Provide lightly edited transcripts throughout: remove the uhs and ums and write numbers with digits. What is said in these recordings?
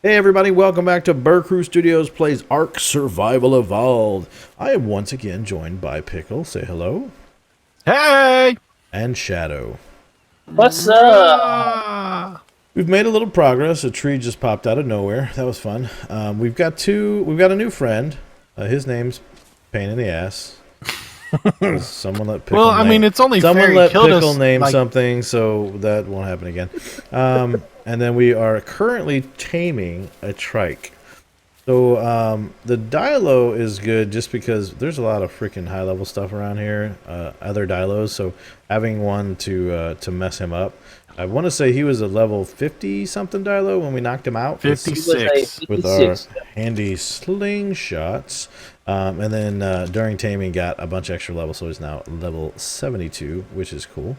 Hey everybody, welcome back to BerCrew Studios Plays ARK Survival Evolved. I am once again joined by Pickle, say hello, Hey! and Shadow. What's up? Rah! We've made a little progress. A tree just popped out of nowhere. That was fun. We've got a new friend. His name's Pain in the Ass. Someone let Pickle Well, I mean, it's only someone fair he let killed Pickle us, name like- something, so that won't happen again. And then we are currently taming a trike. So the Dilo is good just because there's a lot of freaking high level stuff around here, other Dilos. So having one to mess him up. I want to say he was a level 50 something Dilo when we knocked him out. 56. With our handy slingshots. And then during taming got a bunch of extra levels, so he's now level 72, which is cool.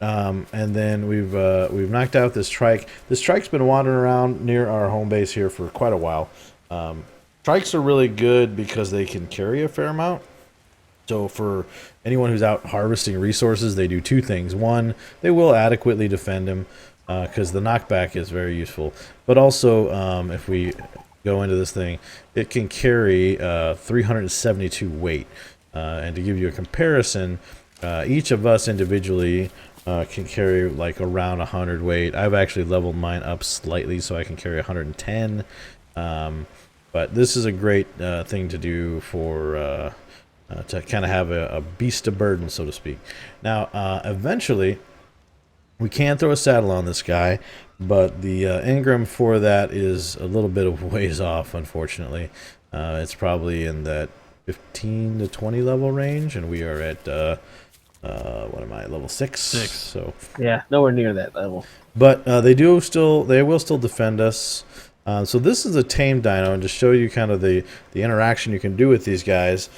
And then we've knocked out this trike. This trike's been wandering around near our home base here for quite a while. Trikes are really good because they can carry a fair amount. So for anyone who's out harvesting resources, they do two things. One, they will adequately defend him because the knockback is very useful. But also, if we go into this thing, it can carry 372 weight. And to give you a comparison, each of us individually can carry like around 100 weight. I've actually leveled mine up slightly so I can carry 110. But this is a great thing to do for to kind of have a beast of burden, so to speak. Now, eventually, we can throw a saddle on this guy, but the engram for that is a little bit of ways off, unfortunately. It's probably in that 15 to 20 level range, and we are at what am I, level 6? 6. So Yeah, nowhere near that level. but they will still defend us. So this is a tame dino, and to show you kind of the interaction you can do with these guys,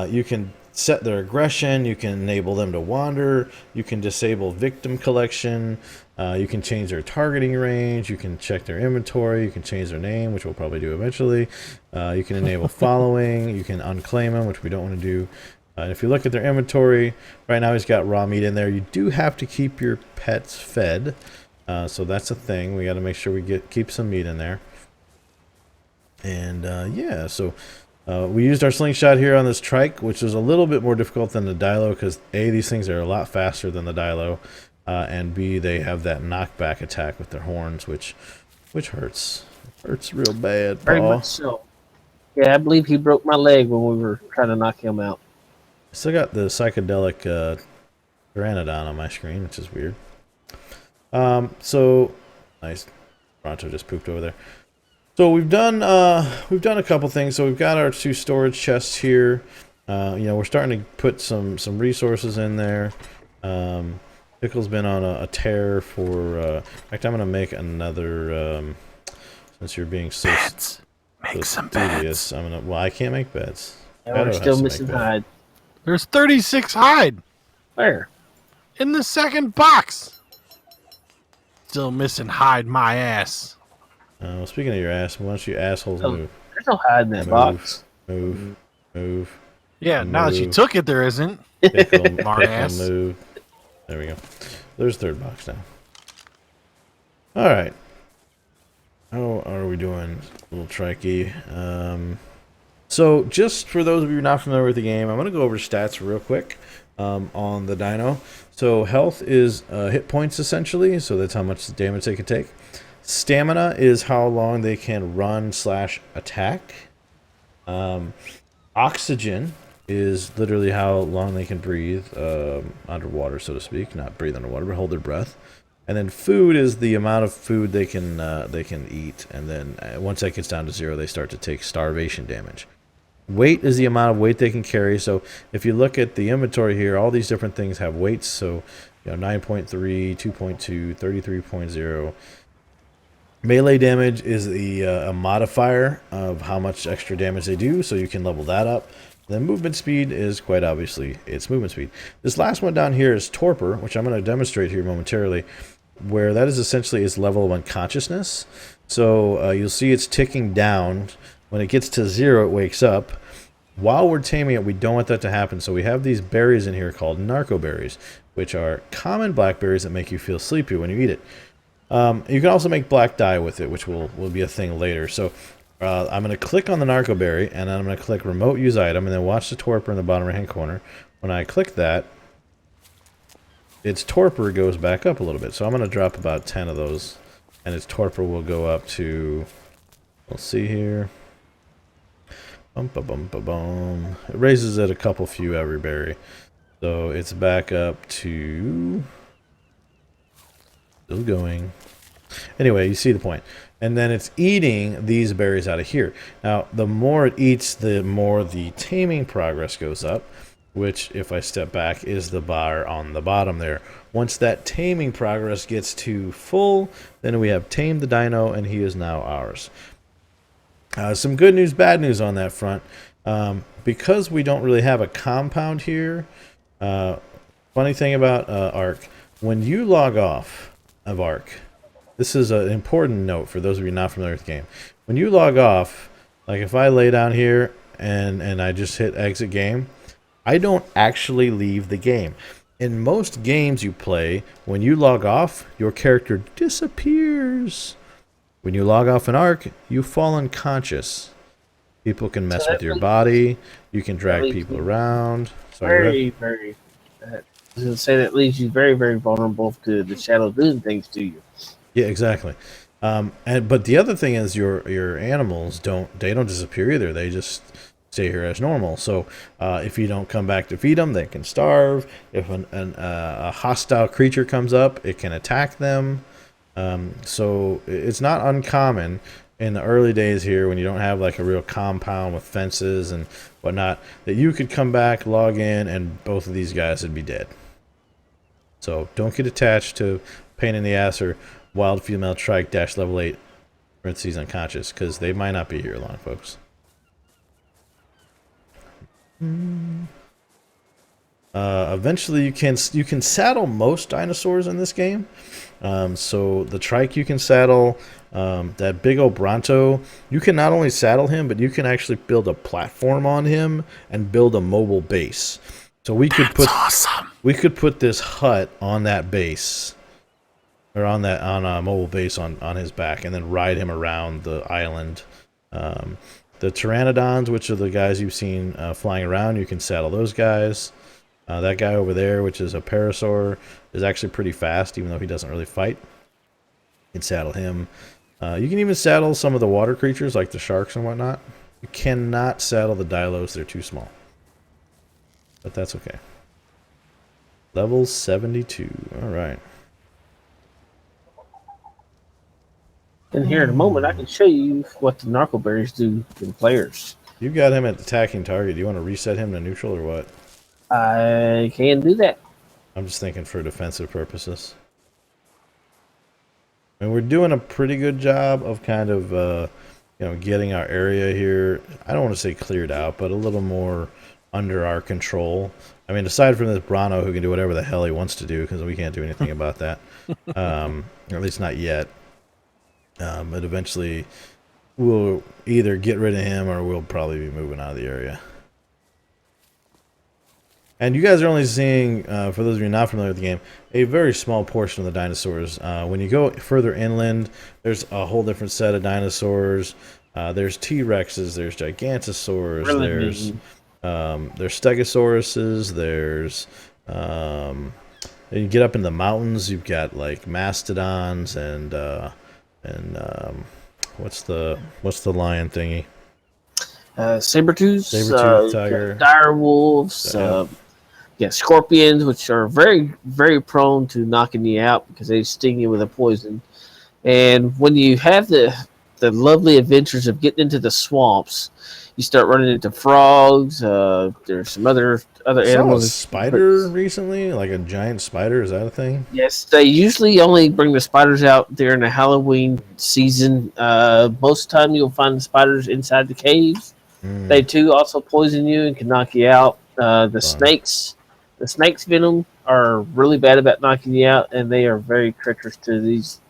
you can set their aggression, you can enable them to wander, you can disable victim collection, you can change their targeting range, you can check their inventory, you can change their name, which we'll probably do eventually, you can enable following, you can unclaim them, which we don't want to do. If you look at their inventory, right now he's got raw meat in there. You do have to keep your pets fed, so that's a thing. We got to make sure we keep some meat in there. And yeah, so we used our slingshot here on this trike, which is a little bit more difficult than the Dilo because A, these things are a lot faster than the Dilo, and B, they have that knockback attack with their horns, which hurts. Hurts real bad, Paul. Very much so. Yeah, I believe he broke my leg when we were trying to knock him out. I still got the psychedelic Pteranodon on my screen, which is weird. So nice. Bronto just pooped over there. So we've done a couple things. So we've got our two storage chests here. We're starting to put some resources in there. Pickle's been on a tear for. In fact, I'm gonna make another. Since you're being so Beds. Make some studious, beds. I'm gonna. Well, I can't make beds. And Shadow we're has still to make missing beds. hide. There's 36 hide Where? in the second box. Still missing hide my ass. Well, speaking of your ass, why don't you assholes Oh, move? There's no hide in that box. Move. Yeah, now that you Move. took it, there isn't. Pickle, Smart pickle, ass. move. There we go. There's third box now. All right. How are we doing, little trikey? So just for those of you not familiar with the game, I'm going to go over stats real quick on the dino. So health is hit points essentially, so that's how much damage they can take. Stamina is how long they can run/attack. Oxygen is literally how long they can breathe underwater, so to speak. Not breathe underwater, but hold their breath. And then food is the amount of food they can eat. And then once that gets down to 0, they start to take starvation damage. Weight is the amount of weight they can carry. So if you look at the inventory here, all these different things have weights. So 9.3, 2.2, 33.0. Melee damage is a modifier of how much extra damage they do, so you can level that up. Then movement speed is quite obviously its movement speed. This last one down here is torpor, which I'm going to demonstrate here momentarily, where that is essentially its level of unconsciousness. So you'll see it's ticking down. When it gets to 0, it wakes up. While we're taming it, we don't want that to happen. So we have these berries in here called narco berries, which are common blackberries that make you feel sleepy when you eat it. You can also make black dye with it, which will be a thing later. So I'm going to click on the narco berry, and then I'm going to click remote use item, and then watch the torpor in the bottom right hand corner. When I click that, its torpor goes back up a little bit. So I'm going to drop about 10 of those, and its torpor will go up to, we'll see here. Bum, ba, bum, ba, bum. It raises it a couple few every berry. So it's back up to, still going. Anyway, you see the point. And then it's eating these berries out of here. Now, the more it eats, the more the taming progress goes up, which, if I step back, is the bar on the bottom there. Once that taming progress gets to full, then we have tamed the dino, and he is now ours. Some good news, bad news on that front. Because we don't really have a compound here, funny thing about ARK, when you log off of ARK, this is an important note for those of you not familiar with the game. When you log off, like if I lay down here and I just hit exit game, I don't actually leave the game. In most games you play, when you log off, your character disappears. When you log off an ARK, you fall unconscious. People can mess with your body. You can drag people around. Sorry, very. I was going to say that leaves you very, very vulnerable to the shadow doing things to you. Yeah, exactly. But the other thing is your animals don't disappear either. They just stay here as normal. So if you don't come back to feed them, they can starve. If a hostile creature comes up, it can attack them. So it's not uncommon in the early days here, when you don't have like a real compound with fences and whatnot, that you could come back, log in, and both of these guys would be dead. So don't get attached to pain in the ass or wild female trike dash level 8 parentheses unconscious, because they might not be here long, folks. Eventually you can saddle most dinosaurs in this game. So the trike you can saddle, that big old Bronto, you can not only saddle him, but you can actually build a platform on him and build a mobile base. So we could put this hut on that base, or on a mobile base on his back, and then ride him around the island. The pteranodons, which are the guys you've seen flying around, you can saddle those guys. That guy over there, which is a parasaur, is actually pretty fast, even though he doesn't really fight. You can saddle him. You can even saddle some of the water creatures, like the sharks and whatnot. You cannot saddle the dilos, they're too small. But that's okay. Level 72, alright. And here in a moment, I can show you what the narco berries do to players. You got him at attacking target. Do you want to reset him to neutral or what? I can do that. I'm just thinking for defensive purposes. And we're doing a pretty good job of kind of, getting our area here. I don't want to say cleared out, but a little more under our control. I mean, aside from this Brano, who can do whatever the hell he wants to do, because we can't do anything about that, or at least not yet. But eventually, we'll either get rid of him or we'll probably be moving out of the area. And you guys are only seeing, for those of you not familiar with the game, a very small portion of the dinosaurs. When you go further inland, there's a whole different set of dinosaurs. There's T-Rexes, there's Gigantosaurs, there's Stegosauruses, there's... you get up in the mountains, you've got like mastodons and what's the lion thingy? Saber-tooth tiger, dire wolves, scorpions, which are very, very prone to knocking you out because they sting you with a poison. And when you have the lovely adventures of getting into the swamps, you start running into frogs. There's some other animals. I saw a spider recently, like a giant spider. Is that a thing? Yes, they usually only bring the spiders out during the Halloween season. Most of the time, you'll find the spiders inside the caves. They too also poison you and can knock you out. The snakes' venom are really bad about knocking you out, and they are very treacherous to these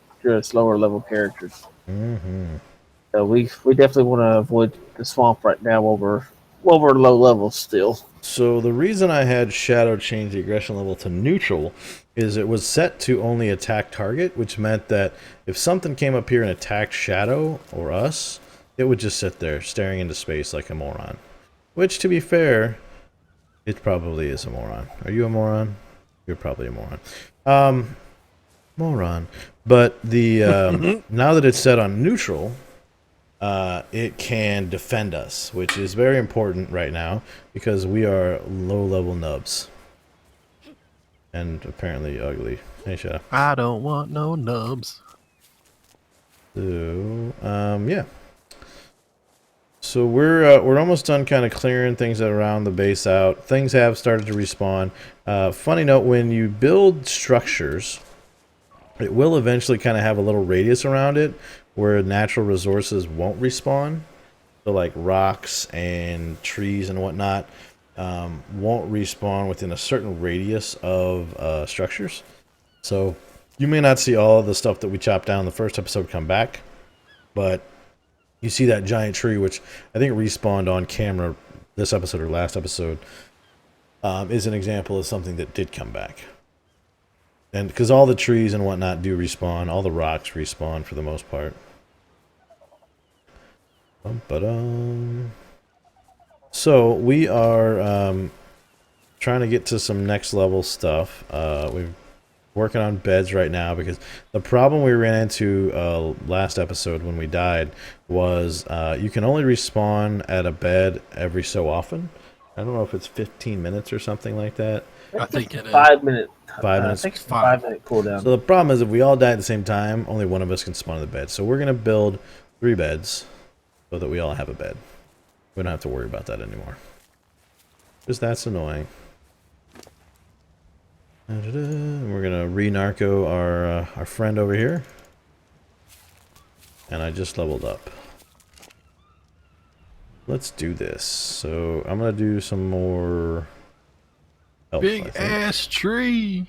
slower level characters. So we definitely want to avoid the swamp right now while we're Well, we're low levels still. So the reason I had Shadow change the aggression level to neutral is it was set to only attack target, which meant that if something came up here and attacked Shadow or us, it would just sit there staring into space like a moron. Which, to be fair, it probably is a moron. Are you a moron? You're probably a moron. Moron. But the now that it's set on neutral, it can defend us, which is very important right now because we are low-level nubs. And apparently ugly. Hey, Shadow. I don't want no nubs. So, yeah. So we're almost done kind of clearing things around the base out. Things have started to respawn. Funny note, when you build structures, it will eventually kind of have a little radius around it where natural resources won't respawn. So like rocks and trees and whatnot won't respawn within a certain radius of structures. So you may not see all of the stuff that we chopped down in the first episode come back, but you see that giant tree, which I think respawned on camera this episode or last episode, is an example of something that did come back. And because all the trees and whatnot do respawn, all the rocks respawn for the most part. So we are trying to get to some next level stuff. We're working on beds right now because the problem we ran into last episode when we died was you can only respawn at a bed every so often. I don't know if it's 15 minutes or something like that. I think it is. 5 minute. 5 minutes. I think it's 5 minute cooldown. So the problem is if we all die at the same time, only one of us can spawn in the bed. So we're going to build 3 beds so that we all have a bed. We don't have to worry about that anymore. Because that's annoying. And we're going to re-narco our friend over here. And I just leveled up. Let's do this. So I'm going to do some more health, Big ass tree.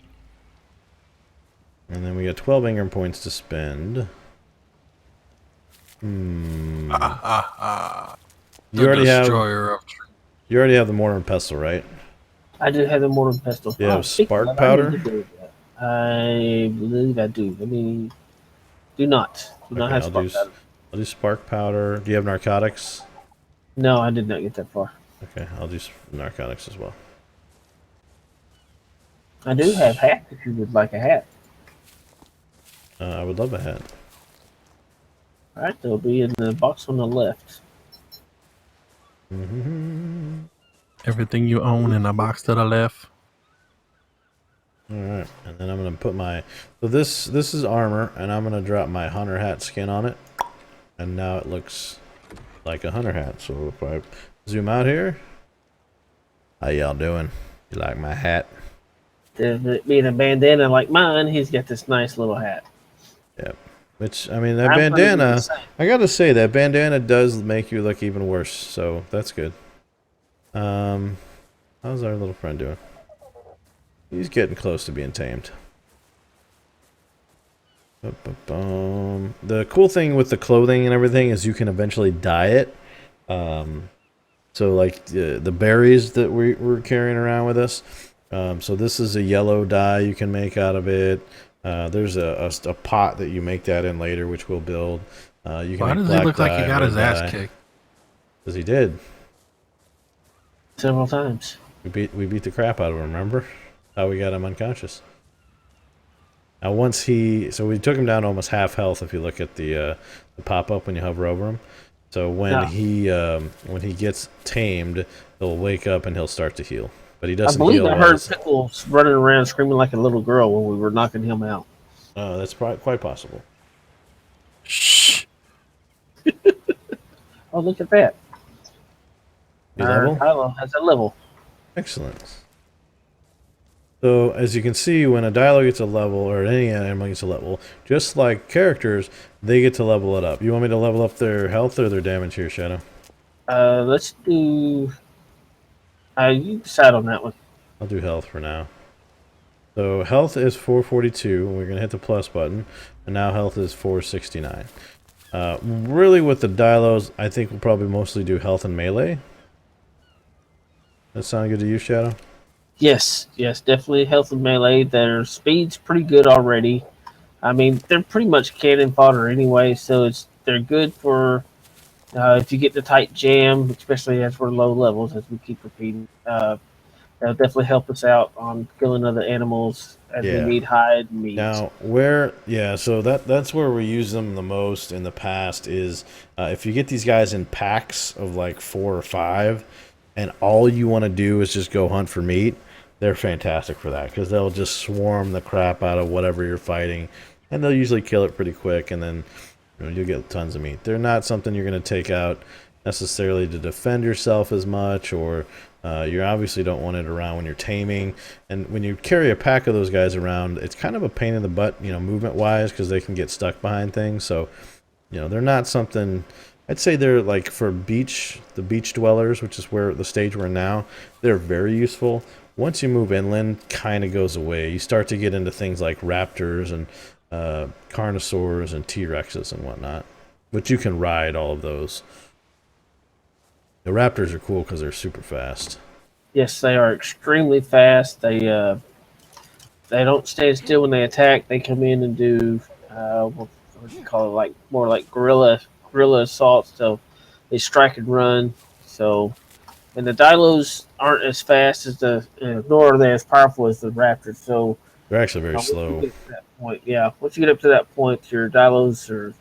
And then we got 12 Ingram points to spend. You already have you already have the mortar and pestle, right? I do have the mortar and pestle. You have spark powder? I believe I do. Let me. Do not have spark powder. I'll do spark powder. Do you have narcotics? No, I did not get that far. Okay, I'll do narcotics as well. I do have hat if you would like a hat. I would love a hat. Alright, they'll be in the box on the left. Everything you own in a box to the left. Alright, and then I'm going to put my... So this is armor, and I'm going to drop my hunter hat skin on it. And now it looks like a hunter hat. So if I zoom out here... How y'all doing? You like my hat? Being a bandana like mine, he's got this nice little hat. Yep. Which, I mean, that bandana... I gotta say, that bandana does make you look even worse. So, that's good. How's our little friend doing? He's getting close to being tamed. The cool thing with the clothing and everything is you can eventually dye it. So like the berries that we're carrying around with us. So this is a yellow dye you can make out of it. There's a pot that you make that in later, which we'll build. You can Why does he look like he got his ass kicked? Because he did. Several times. We beat the crap out of him, remember? How we got him unconscious. Now once so we took him down to almost half health if you look at the pop-up when you hover over him. So when he gets tamed, he'll wake up and he'll start to heal. But he doesn't heal. I heard Pickle running around screaming like a little girl when we were knocking him out. Oh, that's quite possible. Shh. Oh, look at that. You level? Kylo has a level. Excellent. So, as you can see, when a dialogue gets a level, or any animal gets a level, just like characters, they get to level it up. You want me to level up their health or their damage here, Shadow? Let's do... you decide on that one. I'll do health for now. So, health is 442, and we're going to hit the plus button, and now health is 469. Really, with the dialogues, I think we'll probably mostly do health and melee. That sound good to you, Shadow? Yes, yes, definitely healthy melee. Their speed's pretty good already. I mean, they're pretty much cannon fodder anyway, so they're good for if you get the tight jam, especially as we're low levels, as we keep repeating. That'll definitely help us out on killing other animals as we Yeah. need hide and meat. Now, so that's where we use them the most in the past is if you get these guys in packs of like 4 or 5, and all you want to do is just go hunt for meat, they're fantastic for that because they'll just swarm the crap out of whatever you're fighting, and they'll usually kill it pretty quick, and then you'll get tons of meat. They're not something you're going to take out necessarily to defend yourself as much, or you obviously don't want it around when you're taming. And when you carry a pack of those guys around, it's kind of a pain in the butt, movement-wise, because they can get stuck behind things. So, they're not something. I'd say they're like for the beach dwellers, which is where the stage we're in now. They're very useful. Once you move inland, kind of goes away. You start to get into things like raptors and carnosaurs and T-Rexes and whatnot, but you can ride all of those. The raptors are cool because they're super fast. Yes, they are extremely fast. They don't stand still when they attack. They come in and do what do you call it, like more like guerrilla assaults. So they strike and run. So and the Dilos aren't as fast as nor are they as powerful as the Raptors. So They're actually very once you slow. get to that point, yeah, once you get up to that point, your Dilos are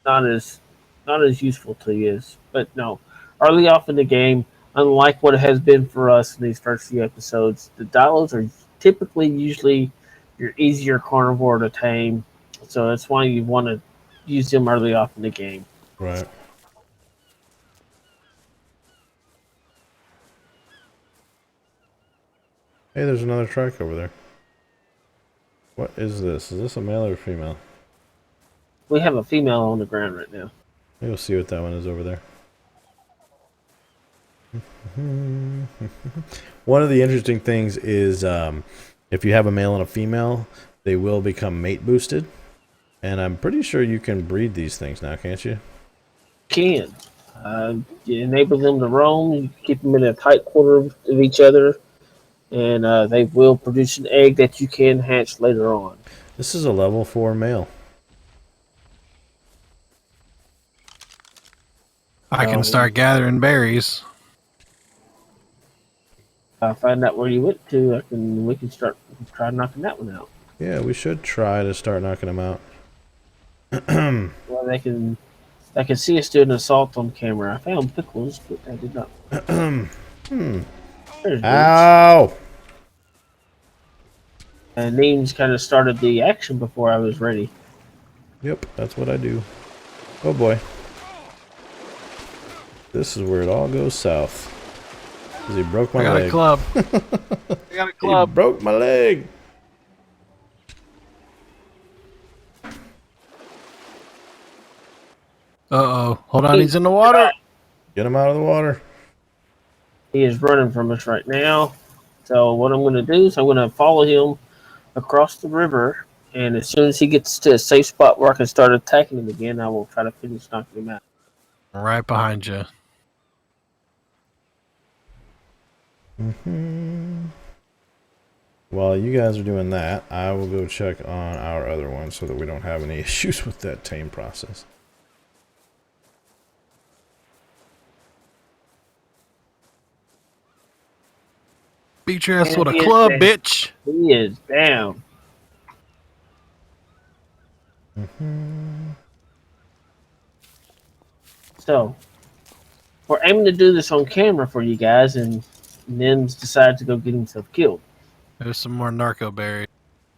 not as not as useful to you. But no, early off in the game, unlike what it has been for us in these first few episodes, the Dilos are typically usually your easier carnivore to tame. So that's why you want to use them early off in the game. Right. Hey, there's another trike over there. What is this? Is this a male or a female? We have a female on the ground right now. You'll see what that one is over there. One of the interesting things is if you have a male and a female, they will become mate boosted. And I'm pretty sure you can breed these things now, can't you? Can you enable them to roam? You keep them in a tight quarter of each other, and they will produce an egg that you can hatch later on. This is a level 4 male. I can start gathering berries. Find out where you went to. We can try knocking that one out. Yeah, we should try to start knocking them out. Well, they can see us do an assault on camera. I found Pickles, but I did not. There's Nemes. Ow! And Nemes kind of started the action before I was ready. Yep, that's what I do. Oh boy. This is where it all goes south. Because he broke my I got leg. a club. I got a He club. broke my leg. Uh-oh. Hold on, he's in the water. Get him out of the water. He is running from us right now. So what I'm going to do is I'm going to follow him across the river, and as soon as he gets to a safe spot where I can start attacking him again, I will try to finish knocking him out. Right behind you. While you guys are doing that, I will go check on our other one so that we don't have any issues with that tame process. Beat your ass And with a he is club, down. bitch. He is down. So we're aiming to do this on camera for you guys, and Nemes decided to go get himself killed. There's some more narco berries.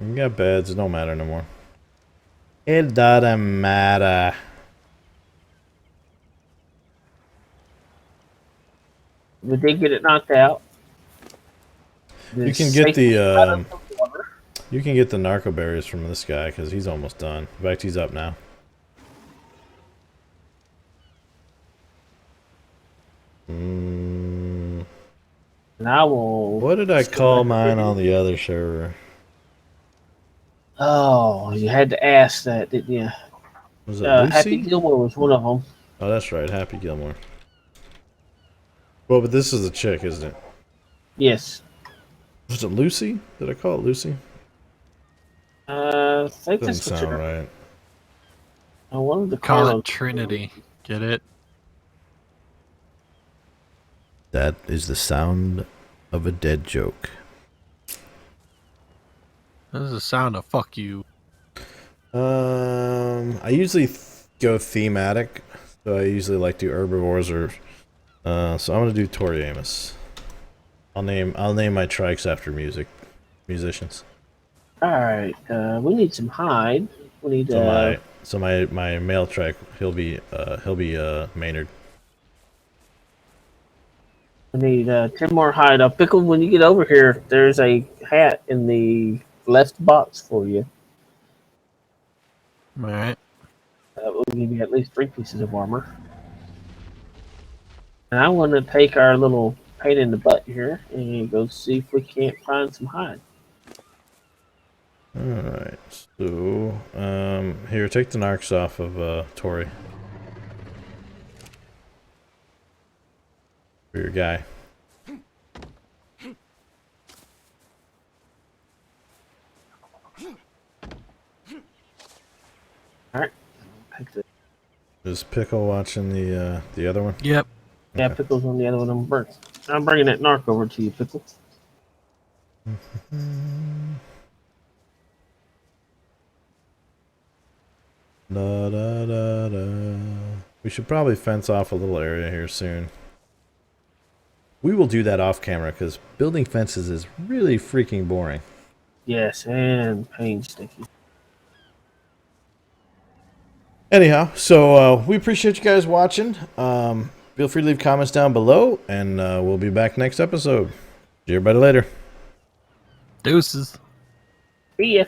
We got beds, it don't matter no more. It doesn't matter. We did get it knocked out. You can get the narco berries from this guy because he's almost done. In fact, he's up now. And I will. What did I call mine on the other server? Oh, you had to ask that, didn't you? Was it Happy Lucy? Gilmore was one of them. Oh, that's right, Happy Gilmore. Well, but this is a chick, isn't it? Yes. Was it Lucy? Did I call it Lucy? I think Doesn't that's what sound you're. right. I wanted to Call call it Trinity. Get it? That is the sound of a dead joke. This is the sound of fuck you. I usually go thematic, so I usually like do herbivores or. So I'm gonna do Tori Amos. I'll name my trikes after musicians. All right. We need some hide. We need My male trike he'll be Maynard. we need 10 more hide. Pickle, when you get over here, there's a hat in the left box for you. All right. That will give you at least 3 pieces of armor. And I want to take our little pain in the butt here and go see if we can't find some hide. Alright, so here, take the narcs off of Tori. For your guy. Alright. Is Pickle watching the other one? Yep. Yeah, Okay. Pickle's on the other one. I'm bringing that narc over to you, Pickle. Da, da, da, da. We should probably fence off a little area here soon. We will do that off camera because building fences is really freaking boring. Yes, and painstaking. Anyhow, so we appreciate you guys watching. Feel free to leave comments down below, and we'll be back next episode. See everybody later. Deuces. See ya.